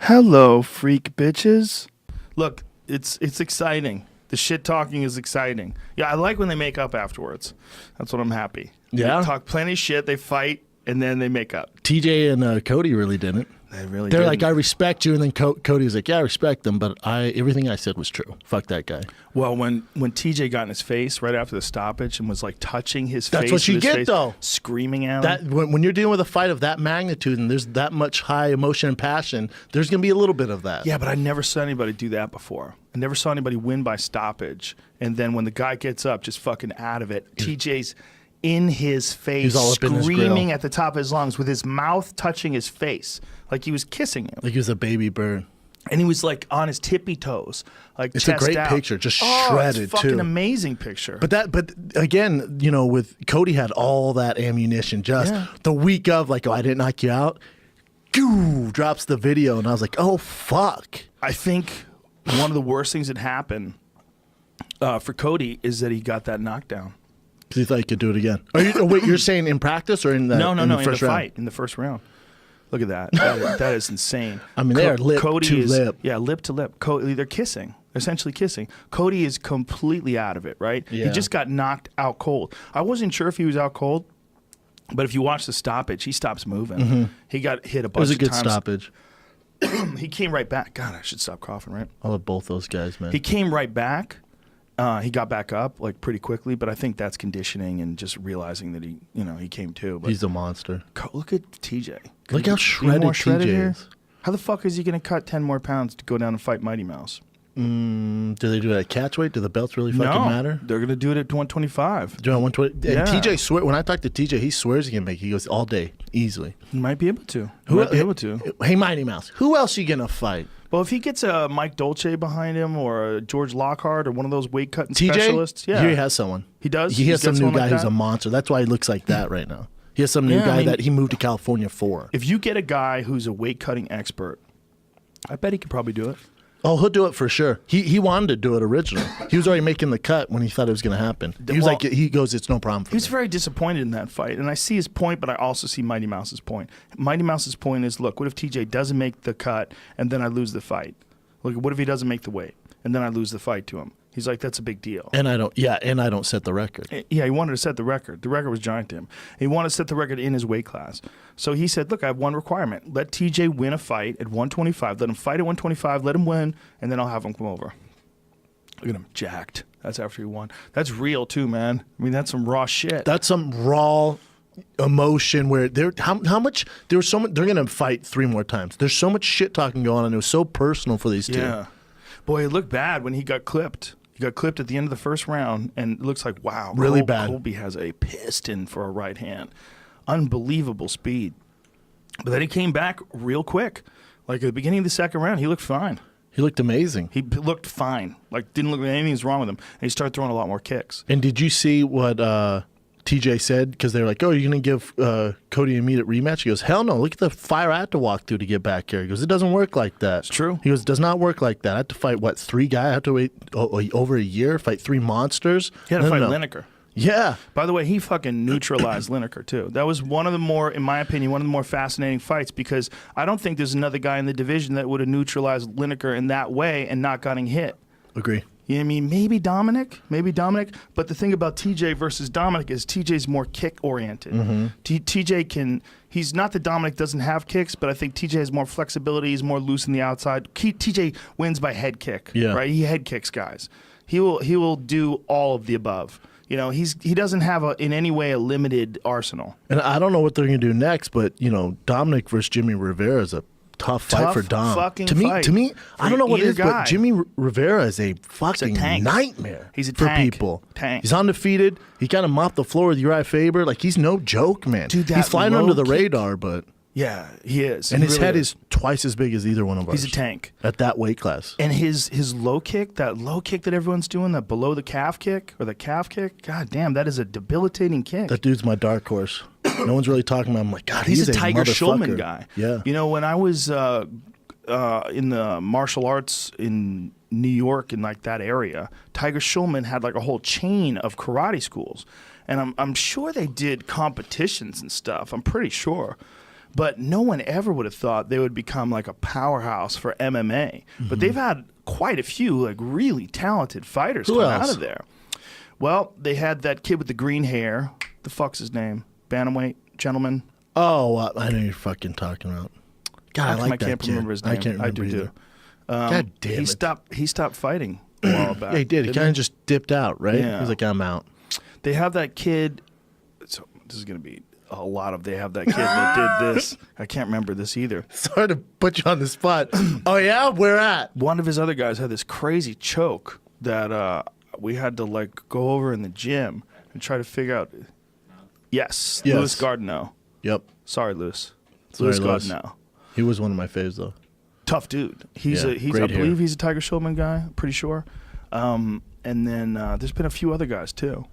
Hello, freak bitches. Look, it's exciting. The shit talking is exciting. Yeah, I like when they make up afterwards. That's when I'm happy. Yeah? They talk plenty of shit, they fight, and then they make up. TJ and Cody really didn't. They're didn't. Like, I respect you, and then Cody was like, yeah, I respect them, but everything I said was true. Fuck that guy. Well, when TJ got in his face right after the stoppage and was like touching his face, that's what you get, though. Screaming at that him. when you're dealing with a fight of that magnitude and there's that much high emotion and passion, there's gonna be a little bit of that. Yeah, but I never saw anybody do that before. I never saw anybody win by stoppage, and then when the guy gets up, just fucking out of it, TJ's in his face, all up in his screaming grill. at the top of his lungs with his mouth touching his face, like he was kissing him. Like he was a baby bird. And he was like on his tippy toes, like It's chest a great out. picture, just it's shredded fucking too. amazing picture. But again, you know, with Cody had all that ammunition. Just the week of, like, oh, I didn't knock you out. Goo, drops the video, and I was like, oh fuck. I think one of the worst things that happened for Cody is that he got that knockdown. Because he thought he could do it again. Wait, you're saying in practice or in the No, in the in first the round? fight, in the first round. Look at that. That is insane. I mean, they are lip to lip. Yeah, lip to lip. They're kissing. They're essentially kissing. Cody is completely out of it, right? Yeah. He just got knocked out cold. I wasn't sure if he was out cold, but if you watch the stoppage, he stops moving. Mm-hmm. He got hit a bunch of times. It was a good stoppage. He came right back. God, I should stop coughing, right? I love both those guys, man. He came right back. He got back up like pretty quickly, but I think that's conditioning and just realizing that he came to. But He's a monster. look at TJ. Look how shredded TJ is. How the fuck is he going to cut 10 more pounds to go down and fight Mighty Mouse? Do they do it at catch weight? Do the belts really fucking matter? They're going to do it at 125. Do it at 120? Yeah. And TJ swear. When I talk to TJ, he swears he can make it. He goes all day, easily. He might be able to. Hey, Mighty Mouse, who else you gonna fight? Well, if he gets a Mike Dolce behind him or a George Lockhart or one of those weight cutting specialists, TJ, here he has someone. He does? He has some new guy like who's a monster. That's why he looks like that right now. He has some new guy that he moved to California for. If you get a guy who's a weight cutting expert, I bet he could probably do it. Oh, he'll do it for sure. He wanted to do it originally. He was already making the cut when he thought it was going to happen. He goes, it's no problem for me. He was very disappointed in that fight, and I see his point, but I also see Mighty Mouse's point. Mighty Mouse's point is, look, what if TJ doesn't make the cut and then I lose the fight? Look, what if he doesn't make the weight and then I lose the fight to him? He's like, that's a big deal. And I don't set the record. Yeah, he wanted to set the record. The record was giant to him. He wanted to set the record in his weight class. So he said, look, I have one requirement. Let TJ win a fight at 125. Let him fight at 125. Let him win, and then I'll have him come over. Look at him, jacked. That's after he won. That's real, too, man. I mean, that's some raw shit. That's some raw emotion where how much there was so much. They're gonna fight 3 more times. There's so much shit talking going on. It was so personal for these two. Yeah, boy, it looked bad when he got clipped. He got clipped at the end of the first round, and it looks like, wow, really bad. Colby has a piston for a right hand. Unbelievable speed. But then he came back real quick. Like at the beginning of the second round, he looked fine. He looked amazing. He looked fine. Like didn't look like anything was wrong with him. And he started throwing a lot more kicks. And did you see what TJ said? Because they were like, oh, you're going to give Cody an immediate rematch? He goes, hell no. Look at the fire I had to walk through to get back here. He goes, it doesn't work like that. It's true. He goes, it does not work like that. I had to fight, 3 guys? I had to wait over a year, fight 3 monsters? He had to fight Lineker. Yeah. By the way, he fucking neutralized Lineker, too. That was one of the more, in my opinion, one of the more fascinating fights because I don't think there's another guy in the division that would have neutralized Lineker in that way and not gotten hit. Agree. You know what I mean? Maybe Dominic. But the thing about TJ versus Dominic is TJ's more kick-oriented. Mm-hmm. TJ he's not that Dominic doesn't have kicks, but I think TJ has more flexibility. He's more loose in the outside. TJ wins by head kick, right? He head kicks guys. He will do all of the above. You know, he doesn't have in any way a limited arsenal. And I don't know what they're going to do next, but, Dominic versus Jimmy Rivera is a tough fight for Dom. To me, I don't know what it is, guy. but Jimmy Rivera is a fucking nightmare. He's a for tank. people. Tank. He's undefeated. He kind of mopped the floor with Uriah Faber. Like, he's no joke, man. Dude, he's flying under the kick. radar, but yeah, he is. And he his really head is twice as big as either one of ours. He's a tank at that weight class. And his low kick, that everyone's doing, that below the calf kick or the calf kick. God damn, that is a debilitating kick. That dude's my dark horse. No one's really talking about him. I'm like, God, he's a Tiger motherfucker. Schulman guy. Yeah. You know, when I was in the martial arts in New York and like that area, Tiger Schulman had like a whole chain of karate schools, and I'm sure they did competitions and stuff. I'm pretty sure. But no one ever would have thought they would become like a powerhouse for MMA. But they've had quite a few like really talented fighters come out of there. Well, they had that kid with the green hair. The fuck's his name? Bantamweight gentleman. Oh, I know you're fucking talking about. God, I can't remember his name. I can't remember I do either. too. God damn it. He stopped fighting a while back. Yeah, he did. He kind of just dipped out, right? Yeah. He's like, I'm out. They have that kid. So this is gonna be a lot of. They have that kid that did this. I can't remember this either. Sorry to put you on the spot. Oh yeah, where at? One of his other guys had this crazy choke that we had to like go over in the gym and try to figure out. Yes. Louis Gardneau. Yep. Sorry, Louis. Sorry, Louis Louis. Gardneau. He was one of my faves though. Tough dude. He's Yeah, I great believe hair. he's a Tiger Schulman guy. Pretty sure. And then there's been a few other guys too.